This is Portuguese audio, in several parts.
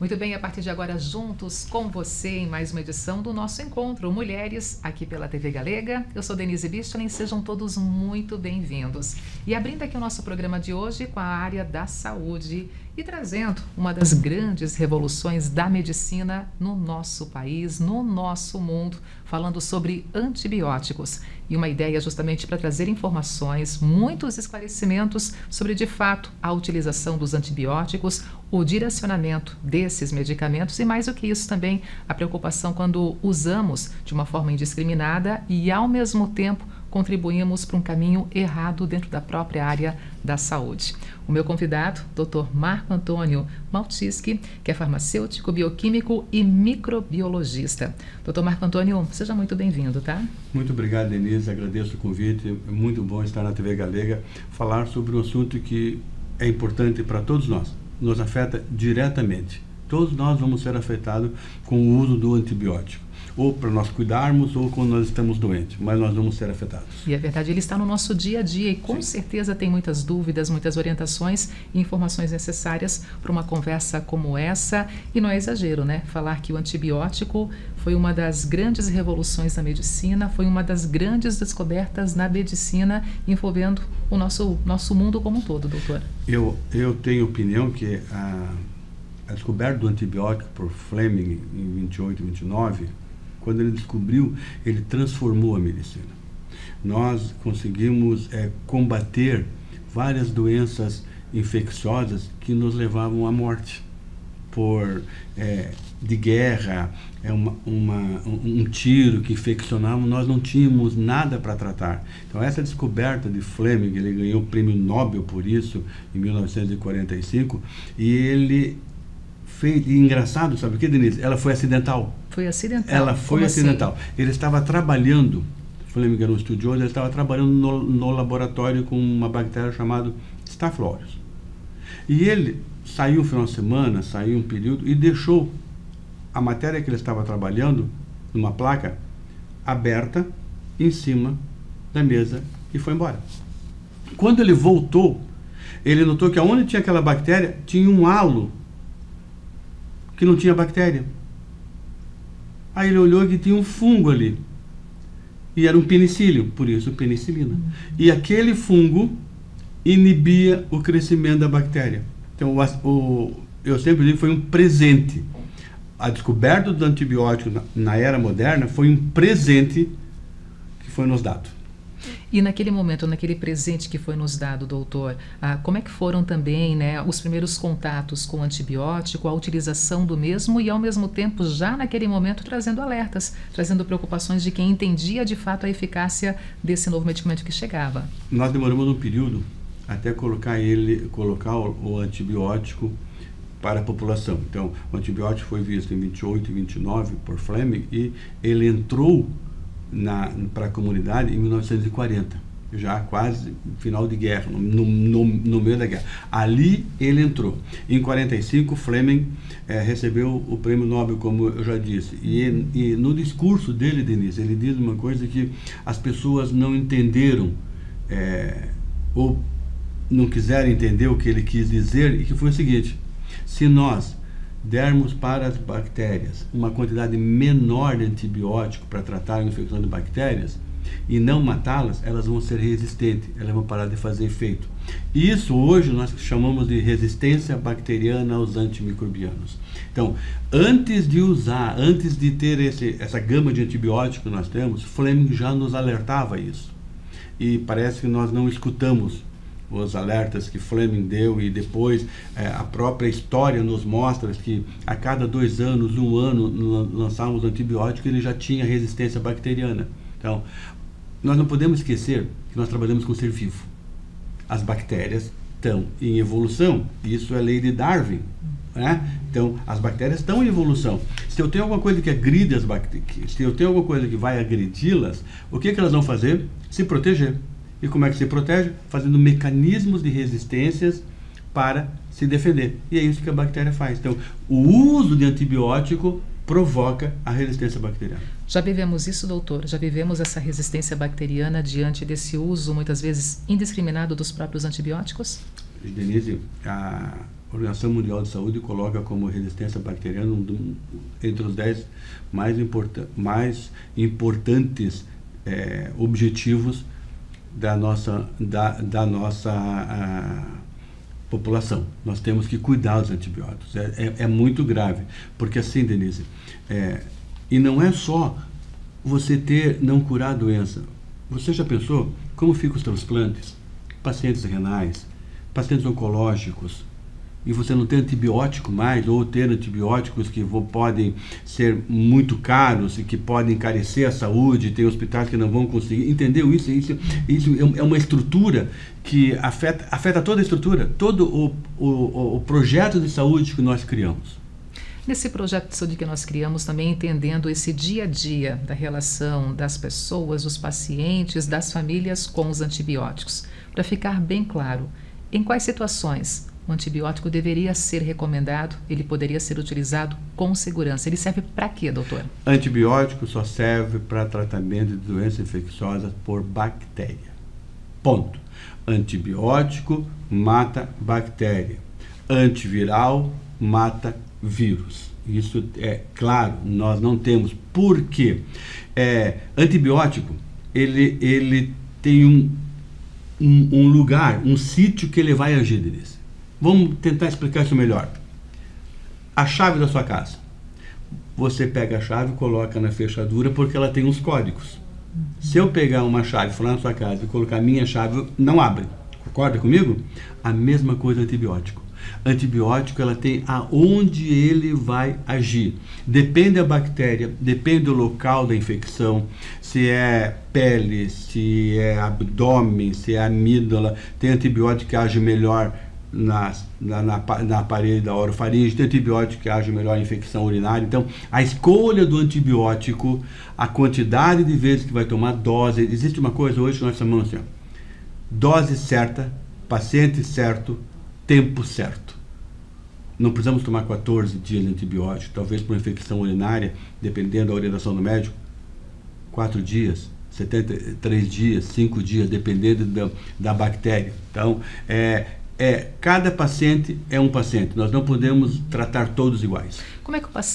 Muito bem, a partir de agora, juntos com você em mais uma edição do nosso encontro Mulheres, aqui pela TV Galega. Eu sou Denise Bistolin, sejam todos muito bem-vindos. E abrindo aqui o nosso programa de hoje com a área da saúde e trazendo uma das grandes revoluções da medicina no nosso país, no nosso mundo, falando sobre antibióticos. E uma ideia justamente para trazer informações, muitos esclarecimentos sobre, de fato, a utilização dos antibióticos, o direcionamento desses medicamentos e, mais do que isso também, a preocupação quando usamos de uma forma indiscriminada e, ao mesmo tempo, contribuímos para um caminho errado dentro da própria área da saúde. O meu convidado, Dr. Marco Antônio Maltiski, que é farmacêutico, bioquímico e microbiologista. Dr. Marco Antônio, seja muito bem-vindo, tá? Muito obrigado, Denise. Agradeço o convite. É muito bom estar na TV Galega, falar sobre um assunto que é importante para todos nós. Nos afeta diretamente. Todos nós vamos ser afetados com o uso do antibiótico. Ou para nós cuidarmos, ou quando nós estamos doentes, mas nós vamos ser afetados. E é verdade, ele está no nosso dia a dia e com certeza tem muitas dúvidas, muitas orientações e informações necessárias para uma conversa como essa. E não é exagero, né? Falar que o antibiótico foi uma das grandes revoluções da medicina, foi uma das grandes descobertas na medicina envolvendo o nosso mundo como um todo, doutor. Eu tenho opinião que a descoberta do antibiótico por Fleming em 28, 29, quando ele descobriu, ele transformou a medicina. Nós conseguimos combater várias doenças infecciosas que nos levavam à morte. De guerra, um tiro que infeccionava, nós não tínhamos nada para tratar. Então essa descoberta de Fleming, ele ganhou o prêmio Nobel por isso, em 1945, e ele fez, e engraçado, sabe o que, Denise? Ela foi acidental. Foi acidental? Ela foi Como acidental. Assim? Ele estava trabalhando, Fleming era um estudioso, ele estava trabalhando no laboratório com uma bactéria chamada Staph aureus. E ele saiu um final de semana, saiu um período e deixou a matéria que ele estava trabalhando numa placa aberta em cima da mesa e foi embora. Quando ele voltou, ele notou que onde tinha aquela bactéria tinha um halo que não tinha bactéria. Aí ele olhou que tinha um fungo ali. E era um penicílio, por isso penicilina. E aquele fungo inibia o crescimento da bactéria. Então, eu sempre digo que foi um presente. A descoberta do antibiótico na era moderna foi um presente que foi nos dado. E naquele momento, naquele presente que foi nos dado, doutor, como é que foram também, né, os primeiros contatos com o antibiótico, a utilização do mesmo e, ao mesmo tempo, já naquele momento, trazendo alertas, trazendo preocupações de quem entendia, de fato, a eficácia desse novo medicamento que chegava? Nós demoramos um período até colocar o antibiótico para a população. Então, o antibiótico foi visto em 28 e 29 por Fleming e ele entrou para a comunidade em 1940, já quase final de guerra, no meio da guerra. Ali ele entrou. Em 45, Fleming recebeu o prêmio Nobel, como eu já disse. E no discurso dele, Denise, ele diz uma coisa que as pessoas não entenderam, ou não quiseram entender o que ele quis dizer, e que foi o seguinte: se nós dermos para as bactérias uma quantidade menor de antibiótico para tratar a infecção de bactérias e não matá-las, elas vão ser resistentes, elas vão parar de fazer efeito. Isso hoje nós chamamos de resistência bacteriana aos antimicrobianos. Então, antes de ter essa gama de antibióticos que nós temos, Fleming já nos alertava isso. E parece que nós não escutamos os alertas que Fleming deu, e depois a própria história nos mostra que a cada 2 anos, 1 ano, lançávamos antibiótico e ele já tinha resistência bacteriana. Então, nós não podemos esquecer que nós trabalhamos com ser vivo. As bactérias estão em evolução, isso é lei de Darwin, né? Então, as bactérias estão em evolução. Se eu tenho alguma coisa que agride as bactérias, se eu tenho alguma coisa que vai agredi-las, o que elas vão fazer? Se proteger. E como é que se protege? Fazendo mecanismos de resistências para se defender. E é isso que a bactéria faz. Então, o uso de antibiótico provoca a resistência bacteriana. Já vivemos isso, doutor? Já vivemos essa resistência bacteriana diante desse uso, muitas vezes, indiscriminado dos próprios antibióticos? Denise, Organização Mundial de Saúde coloca como resistência bacteriana entre os 10 mais importantes objetivos da nossa população. Nós temos que cuidar dos antibióticos. É muito grave, porque assim, Denise, e não é só você não curar a doença. Você já pensou como ficam os transplantes? Pacientes renais, pacientes oncológicos, e você não tem antibiótico mais, ou ter antibióticos que podem ser muito caros e que podem encarecer a saúde, tem hospitais que não vão conseguir. Entendeu? Isso é uma estrutura que afeta toda a estrutura, todo o projeto de saúde que nós criamos. Nesse projeto de saúde que nós criamos, também entendendo esse dia a dia da relação das pessoas, dos pacientes, das famílias com os antibióticos. Para ficar bem claro, em quais situações o antibiótico deveria ser recomendado, ele poderia ser utilizado com segurança? Ele serve para quê, doutor? Antibiótico só serve para tratamento de doenças infecciosas por bactéria. Ponto. Antibiótico mata bactéria. Antiviral mata vírus. Isso é claro, nós não temos. Por quê? Antibiótico, ele tem um lugar, um sítio que ele vai agir, Denise. Vamos tentar explicar isso melhor. A chave da sua casa. Você pega a chave e coloca na fechadura porque ela tem uns códigos. Se eu pegar uma chave, for lá na sua casa e colocar a minha chave, não abre. Concorda comigo? A mesma coisa antibiótico. Antibiótico, ela tem aonde ele vai agir. Depende da bactéria, depende do local da infecção, se é pele, se é abdômen, se é amígdala. Tem antibiótico que age melhor na parede da orofaringe, tem antibiótico que age melhor em infecção urinária. Então, a escolha do antibiótico, a quantidade de vezes que vai tomar, dose. Existe uma coisa hoje que nós chamamos assim, dose certa, paciente certo, tempo certo. Não precisamos tomar 14 dias de antibiótico, talvez por infecção urinária, dependendo da orientação do médico, 4 dias, 73 dias, 5 dias, dependendo da bactéria. Então, cada paciente é um paciente. Nós não podemos tratar todos iguais.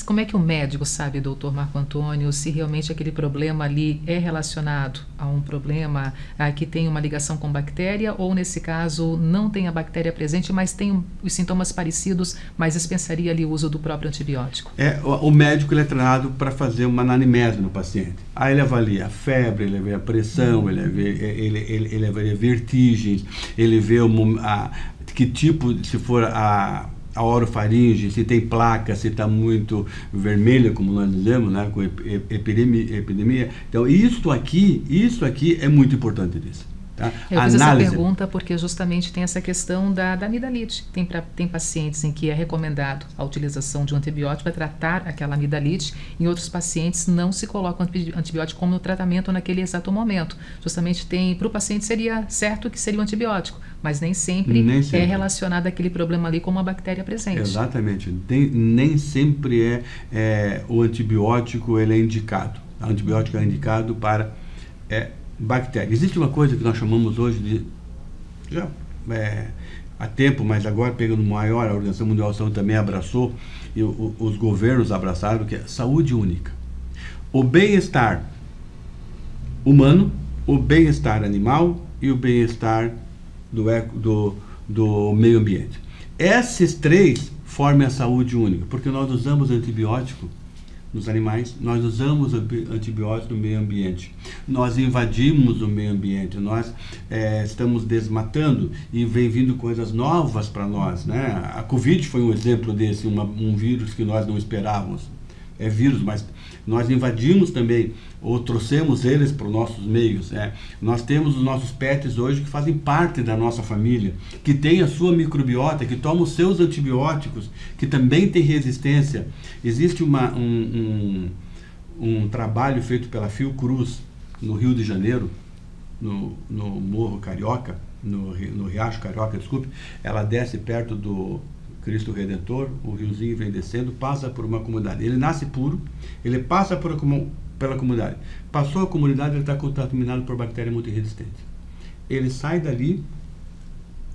Como é que o médico sabe, doutor Marco Antônio, se realmente aquele problema ali é relacionado a um problema que tem uma ligação com bactéria, ou nesse caso não tem a bactéria presente, mas tem os sintomas parecidos, mas dispensaria ali o uso do próprio antibiótico? O médico ele é treinado para fazer uma anamnese no paciente. Aí ele avalia a febre, ele vê a pressão, ele avalia vertigens, ele vê que tipo, se for a orofaringe, se tem placa, se está muito vermelha, como nós dizemos, né, com epidemia. Então, isso aqui é muito importante disso. Tá? Eu fiz essa pergunta porque justamente tem essa questão da amidalite. Tem pacientes em que é recomendado a utilização de um antibiótico para tratar aquela amidalite. Em outros pacientes não se coloca o antibiótico como tratamento naquele exato momento. Justamente para o paciente seria certo que seria um antibiótico, mas nem sempre é relacionado àquele problema ali com uma bactéria presente. Exatamente. Nem sempre o antibiótico ele é indicado. O antibiótico é indicado para bactéria. Existe uma coisa que nós chamamos hoje de, já há tempo, mas agora pegando maior, a Organização Mundial de Saúde também abraçou, e os governos abraçaram, que é saúde única. O bem-estar humano, o bem-estar animal e o bem-estar do meio ambiente. Esses três formam a saúde única, porque nós usamos antibiótico nos animais, nós usamos antibióticos no meio ambiente, nós invadimos o meio ambiente, nós estamos desmatando e vem vindo coisas novas para nós, né? A Covid foi um exemplo desse, um vírus que nós não esperávamos. É vírus, mas nós invadimos também, ou trouxemos eles para os nossos meios. Nós temos os nossos pets hoje que fazem parte da nossa família, que tem a sua microbiota, que tomam os seus antibióticos, que também tem resistência. Existe um trabalho feito pela Fiocruz, no Rio de Janeiro, no Morro Carioca, no Riacho Carioca, desculpe. Ela desce perto do Cristo Redentor, o riozinho vem descendo, passa por uma comunidade. Ele nasce puro, ele passa pela comunidade. Passou a comunidade, ele está contaminado por bactéria multiresistente. Ele sai dali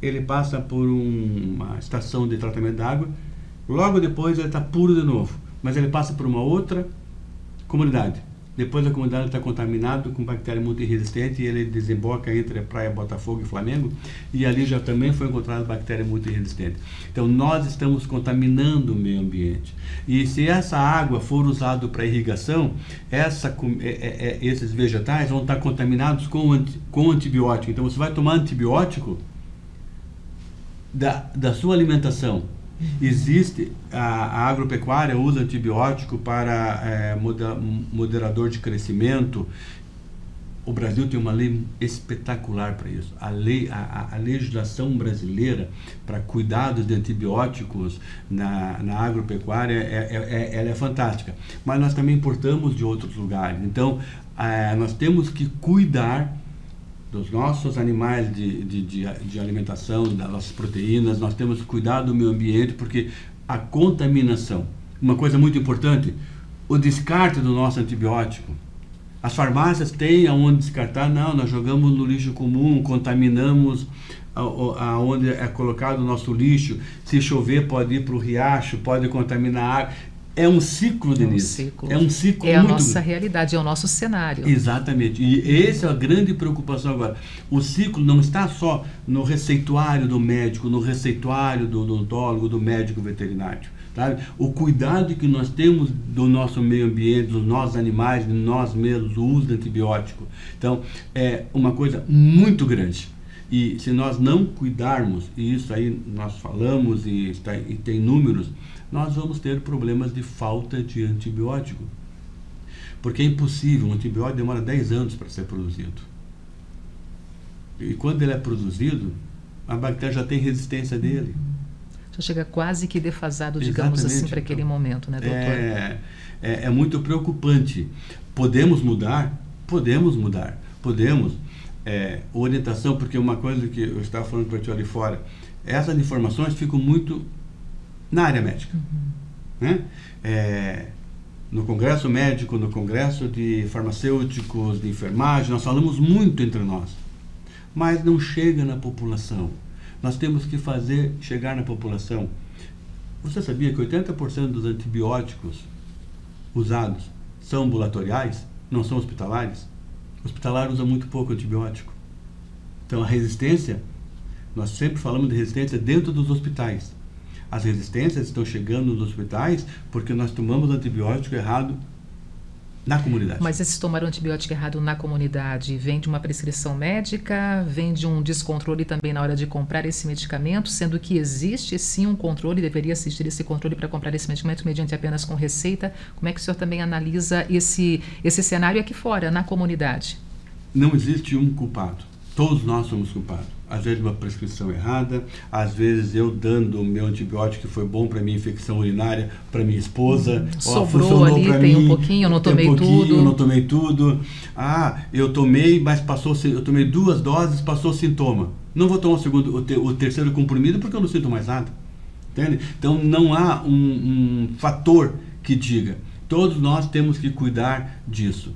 ele passa por uma estação de tratamento da água, logo depois ele está puro de novo, mas ele passa por uma outra comunidade. Depois a comunidade está contaminada com bactéria multiresistente e ele desemboca entre a Praia Botafogo e Flamengo, e ali já também foi encontrada bactéria multiresistente. Então nós estamos contaminando o meio ambiente. E se essa água for usada para irrigação, esses vegetais vão estar contaminados com antibiótico. Então você vai tomar antibiótico da sua alimentação. Existe, a agropecuária usa antibiótico para moderador de crescimento. O Brasil tem uma lei espetacular para isso. A legislação brasileira para cuidados de antibióticos na agropecuária ela é fantástica. Mas nós também importamos de outros lugares. Então, nós temos que cuidar dos nossos animais de alimentação, das nossas proteínas. Nós temos que cuidar do meio ambiente, porque a contaminação, uma coisa muito importante, o descarte do nosso antibiótico. As farmácias têm aonde descartar, não, nós jogamos no lixo comum, contaminamos aonde é colocado o nosso lixo. Se chover pode ir para o riacho, pode contaminar a água. É um ciclo, Denise. É um ciclo. É a nossa realidade, é o nosso cenário. Exatamente. E essa é a grande preocupação agora. O ciclo não está só no receituário do médico, no receituário do odontólogo, do médico veterinário. Sabe? O cuidado que nós temos do nosso meio ambiente, dos nossos animais, de nós mesmos, o uso de antibiótico. Então, é uma coisa muito grande. E se nós não cuidarmos, e isso aí nós falamos e tem números, nós vamos ter problemas de falta de antibiótico. Porque é impossível, um antibiótico demora 10 anos para ser produzido. E quando ele é produzido, a bactéria já tem resistência dele. Já chega quase que defasado, digamos Exatamente, assim, para aquele momento, né, doutor? É muito preocupante. Podemos mudar? Podemos mudar. Podemos. Orientação, porque uma coisa que eu estava falando para ti ali fora, essas informações ficam muito na área médica. Né? No congresso médico, no congresso de farmacêuticos, de enfermagem, nós falamos muito entre nós, mas não chega na população. Nós temos que fazer chegar na população. Você sabia que 80% dos antibióticos usados são ambulatoriais, não são hospitalares? O hospitalar usa muito pouco antibiótico. Então a resistência, nós sempre falamos de resistência dentro dos hospitais. As resistências estão chegando nos hospitais porque nós tomamos antibiótico errado na comunidade. Mas esse tomar o antibiótico errado na comunidade vem de uma prescrição médica, vem de um descontrole também na hora de comprar esse medicamento, sendo que existe sim um controle, deveria existir esse controle para comprar esse medicamento mediante apenas com receita. Como é que o senhor também analisa esse cenário aqui fora, na comunidade? Não existe um culpado. Todos nós somos culpados. Às vezes uma prescrição errada, às vezes eu dando o meu antibiótico que foi bom para minha infecção urinária, para minha esposa. Sobrou ali, tem um pouquinho, eu não tomei tudo. Eu não tomei tudo. Eu tomei, mas eu tomei 2 doses, passou sintoma. Não vou tomar o terceiro comprimido porque eu não sinto mais nada. Entende? Então não há um fator que diga. Todos nós temos que cuidar disso.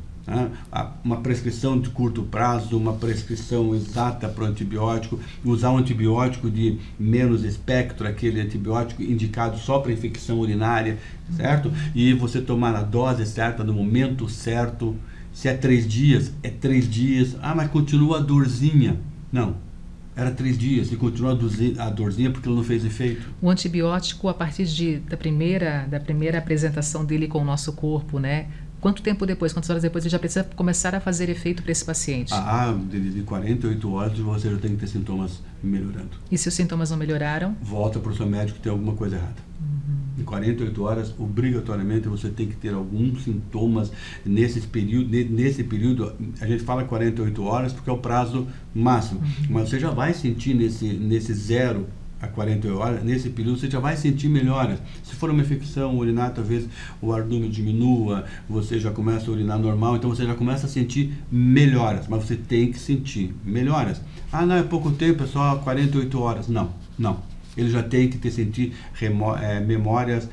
Uma prescrição de curto prazo, uma prescrição exata para o antibiótico, usar um antibiótico de menos espectro, aquele antibiótico indicado só para infecção urinária, certo? E você tomar a dose certa, no momento certo. Se é 3 dias, é 3 dias. Mas continua a dorzinha. Não, era 3 dias e continua a dorzinha porque ele não fez efeito. O antibiótico, a partir da primeira apresentação dele com o nosso corpo, né? Quanto tempo depois, quantas horas depois, ele já precisa começar a fazer efeito para esse paciente? De 48 horas você já tem que ter sintomas melhorando. E se os sintomas não melhoraram? Volta para o seu médico que tem alguma coisa errada. Em 48 horas, obrigatoriamente, você tem que ter alguns sintomas nesse período. A gente fala 48 horas porque é o prazo máximo. Mas você já vai sentir nesse 0 a 48 horas, nesse período você já vai sentir melhoras. Se for uma infecção urinária, talvez o ardúmeno diminua, você já começa a urinar normal, então você já começa a sentir melhoras, mas você tem que sentir melhoras. Não, é pouco tempo, é só 48 horas. Não. Ele já tem que sentir memórias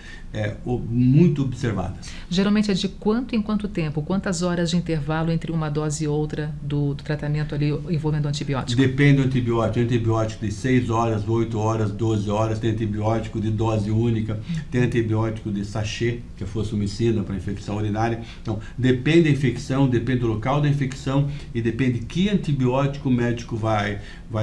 muito observadas. Geralmente é de quanto em quanto tempo? Quantas horas de intervalo entre uma dose e outra do tratamento ali envolvendo antibiótico? Depende do antibiótico. Tem antibiótico de 6 horas, 8 horas, 12 horas, tem antibiótico de dose única, tem antibiótico de sachê, que é fosfomicina para infecção urinária. Então, depende da infecção, depende do local da infecção e depende de que antibiótico o médico vai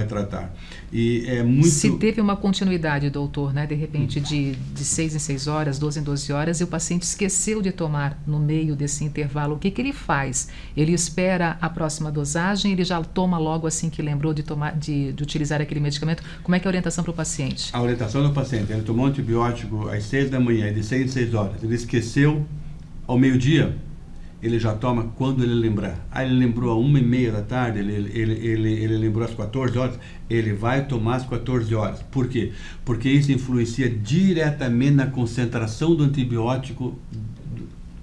tratar. E é muito... Se teve uma continuidade, doutor, né, de repente de 6 em 6 horas, 12 em 12 horas, e o paciente esqueceu de tomar no meio desse intervalo, o que ele faz? Ele espera a próxima dosagem, ele já toma logo assim que lembrou de tomar, de utilizar aquele medicamento? Como é que é a orientação para o paciente? A orientação do paciente, ele tomou antibiótico às 6 da manhã, de 6 em 6 horas, ele esqueceu ao meio-dia, ele já toma quando ele lembrar. Ele lembrou a 1h30 da tarde, ele lembrou às 14 horas, ele vai tomar às 14 horas. Por quê? Porque isso influencia diretamente na concentração do antibiótico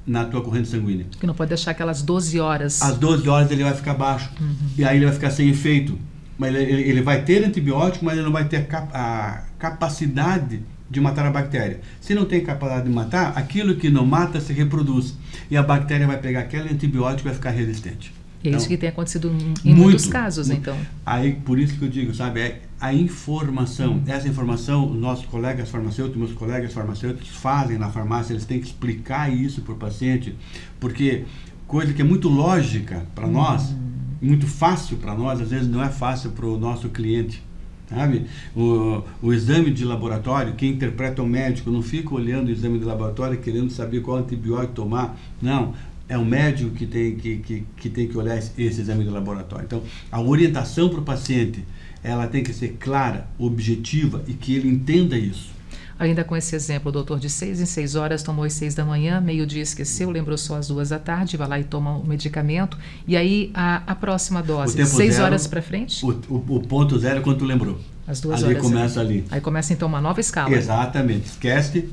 na tua corrente sanguínea. Que não pode deixar aquelas 12 horas. Às 12 horas ele vai ficar baixo. E aí ele vai ficar sem efeito. Mas ele vai ter antibiótico, mas ele não vai ter a capacidade de matar a bactéria. Se não tem capacidade de matar, aquilo que não mata se reproduz. E a bactéria vai pegar aquele antibiótico e vai ficar resistente. E é isso que tem acontecido em muitos casos, então. Aí, por isso que eu digo, sabe, a informação. Essa informação, nossos colegas farmacêuticos, meus colegas farmacêuticos fazem na farmácia, eles têm que explicar isso para o paciente, porque coisa que é muito lógica para nós, muito fácil para nós, às vezes não é fácil para o nosso cliente. Sabe? O exame de laboratório, quem interpreta o médico não fica olhando o exame de laboratório querendo saber qual antibiótico tomar. Não, é o médico que tem que olhar esse exame de laboratório. Então, a orientação para o paciente, ela tem que ser clara, objetiva e que ele entenda isso. Ainda com esse exemplo, o doutor de 6 em 6 horas tomou às 6 da manhã, meio-dia esqueceu, lembrou só às 2 da tarde, vai lá e toma o medicamento. E aí a próxima dose, 6 horas para frente? O ponto zero é quando tu lembrou. Às 2 ali horas. Começa ali. Aí começa então uma nova escala. Exatamente. Esquece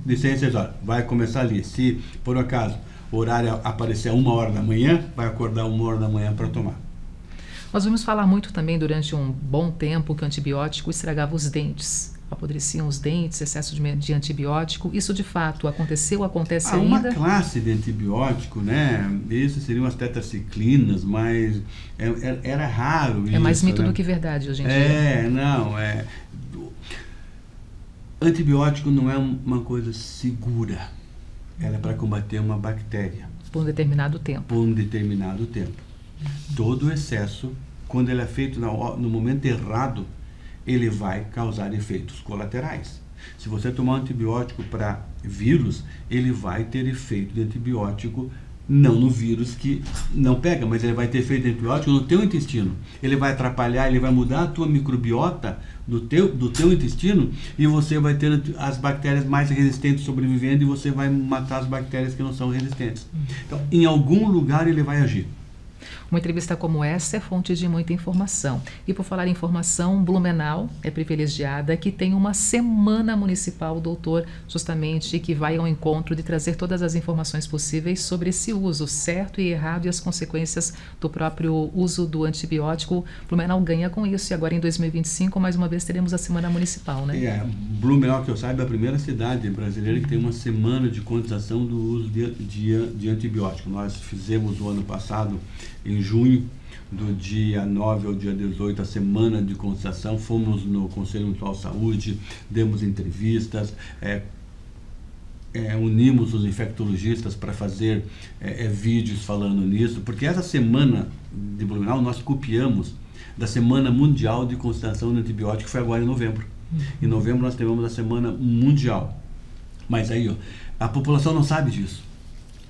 de 6 em 6 horas. Vai começar ali. Se por acaso o horário aparecer a 1 hora da manhã, vai acordar 1 hora da manhã para tomar. Nós vimos falar muito também durante um bom tempo que o antibiótico estragava os dentes. Apodreciam os dentes, excesso de antibiótico. Isso de fato aconteceu, acontece ainda? Uma classe de antibiótico, né? Isso seriam as tetraciclinas, mas era raro isso. É mais mito, né? do que verdade hoje em dia. Antibiótico não é uma coisa segura. Ela é para combater uma bactéria. Por um determinado tempo. Por um determinado tempo. Todo excesso, quando ele é feito no momento errado, ele vai causar efeitos colaterais. Se você tomar um antibiótico para vírus, ele vai ter efeito de antibiótico, não no vírus que não pega, mas ele vai ter efeito de antibiótico no teu intestino. Ele vai atrapalhar, ele vai mudar a tua microbiota do teu intestino e você vai ter as bactérias mais resistentes sobrevivendo e você vai matar as bactérias que não são resistentes. Então, em algum lugar ele vai agir. Uma entrevista como essa é fonte de muita informação. E por falar em informação, Blumenau é privilegiada que tem uma semana municipal, doutor, justamente que vai ao encontro de trazer todas as informações possíveis sobre esse uso certo e errado e as consequências do próprio uso do antibiótico. Blumenau ganha com isso e agora em 2025, mais uma vez, teremos a semana municipal, né? Blumenau, que eu saiba, é a primeira cidade brasileira que tem uma semana de conscientização do uso de antibiótico. Nós fizemos o ano passado, em junho, do dia 9 ao dia 18, a semana de conscientização. Fomos no Conselho Municipal de Saúde, demos entrevistas, unimos os infectologistas para fazer vídeos falando nisso, porque essa semana de Blumenau nós copiamos da Semana Mundial de Conscientização de Antibiótico, que foi agora em novembro. Em novembro nós tivemos a Semana Mundial. Mas aí, a população não sabe disso.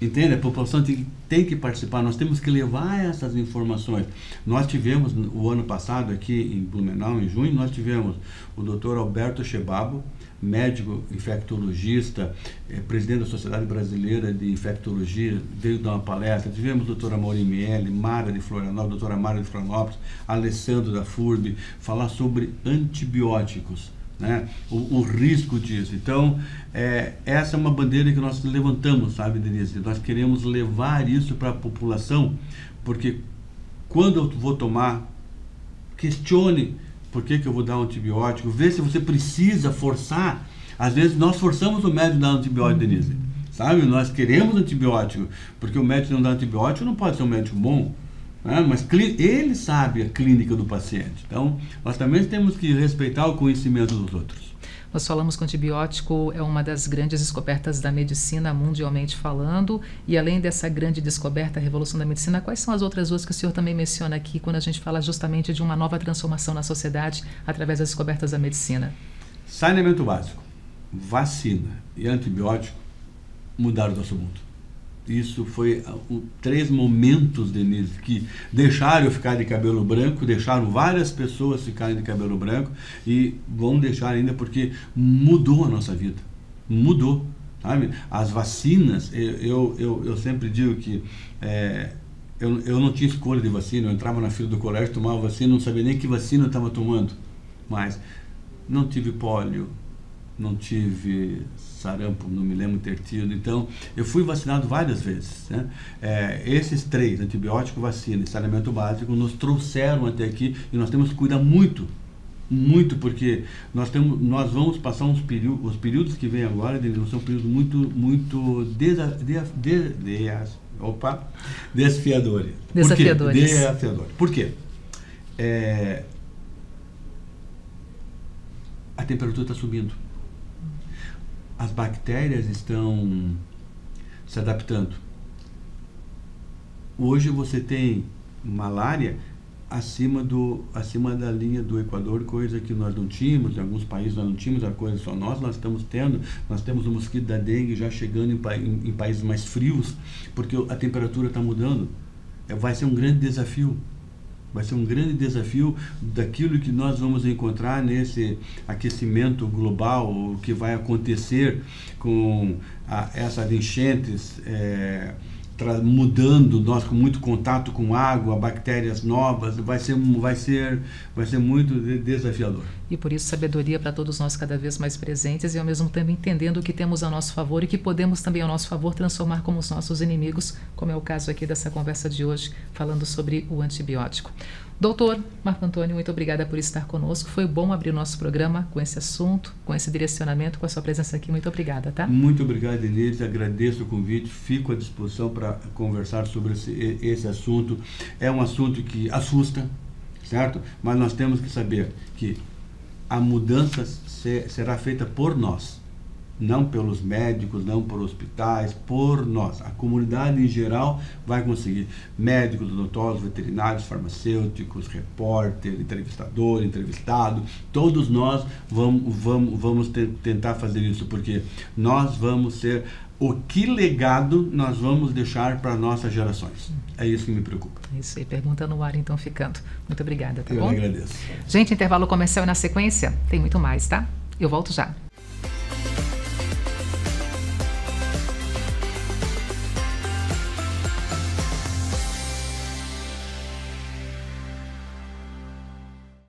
Entende? A população tem que participar, nós temos que levar essas informações. Nós tivemos, o ano passado, aqui em Blumenau, em junho, nós tivemos o Dr. Alberto Chebabo, médico infectologista, presidente da Sociedade Brasileira de Infectologia, veio dar uma palestra. Tivemos a doutora Mauri Miele, Mara de Florianópolis, doutora Mara de Florianópolis, Alessandro da FURB, falar sobre antibióticos. Né? O risco disso. Então, essa é uma bandeira que nós levantamos, sabe, Denise? Nós queremos levar isso para a população, porque quando eu vou tomar, questione por que eu vou dar um antibiótico, vê se você precisa forçar Às vezes nós forçamos o médico a dar antibiótico, Denise. Sabe? Nós queremos antibiótico, porque o médico não dá antibiótico não pode ser um médico bom. Mas ele sabe a clínica do paciente. Então, nós também temos que respeitar o conhecimento dos outros. Nós falamos que o antibiótico é uma das grandes descobertas da medicina, mundialmente falando, e além dessa grande descoberta, a revolução da medicina, quais são as outras duas que o senhor também menciona aqui, quando a gente fala justamente de uma nova transformação na sociedade através das descobertas da medicina? Saneamento básico, vacina e antibiótico mudaram o nosso mundo. Isso foi 3 momentos, Denise, que deixaram eu ficar de cabelo branco, deixaram várias pessoas ficarem de cabelo branco e vão deixar ainda porque mudou a nossa vida. Mudou, sabe? As vacinas, eu sempre digo que eu não tinha escolha de vacina, eu entrava na fila do colégio, tomava vacina, não sabia nem que vacina eu estava tomando, mas não tive pólio, não tive sarampo, não me lembro ter tido. Então, eu fui vacinado várias vezes, né? Esses 3, antibiótico, vacina e saneamento básico, nos trouxeram até aqui e nós temos que cuidar muito, porque nós vamos passar os períodos que vêm agora, são períodos muito desafiadores. Desafiadores. Por quê? A temperatura está subindo. As bactérias estão se adaptando. Hoje você tem malária acima da linha do Equador, coisa que nós não tínhamos, em alguns países nós não tínhamos, a coisa só nós estamos tendo. Nós temos o mosquito da dengue já chegando em países mais frios, porque a temperatura está mudando. Vai ser um grande desafio. Vai ser um grande desafio daquilo que nós vamos encontrar nesse aquecimento global, o que vai acontecer com essas enchentes, mudando, nós com muito contato com água, bactérias novas, vai ser muito desafiador. E por isso sabedoria para todos nós cada vez mais presentes e ao mesmo tempo entendendo o que temos a nosso favor e que podemos também ao nosso favor transformar como os nossos inimigos, como é o caso aqui dessa conversa de hoje, falando sobre o antibiótico. Doutor Marco Antônio, muito obrigada por estar conosco. Foi bom abrir o nosso programa com esse assunto, com esse direcionamento, com a sua presença aqui. Muito obrigada, tá? Muito obrigado, Denise. Agradeço o convite. Fico à disposição para conversar sobre esse assunto. É um assunto que assusta, certo? Mas nós temos que saber que a mudança será feita por nós. Não pelos médicos, não por hospitais, por nós. A comunidade em geral vai conseguir. Médicos, odontólogos, veterinários, farmacêuticos, repórter, entrevistador, entrevistado. Todos nós vamos tentar fazer isso, porque nós vamos ser... Que legado nós vamos deixar para nossas gerações? É isso que me preocupa. Isso aí, pergunta no ar então ficando. Muito obrigada, tá bom? Eu agradeço. Gente, intervalo comercial e na sequência tem muito mais, tá? Eu volto já.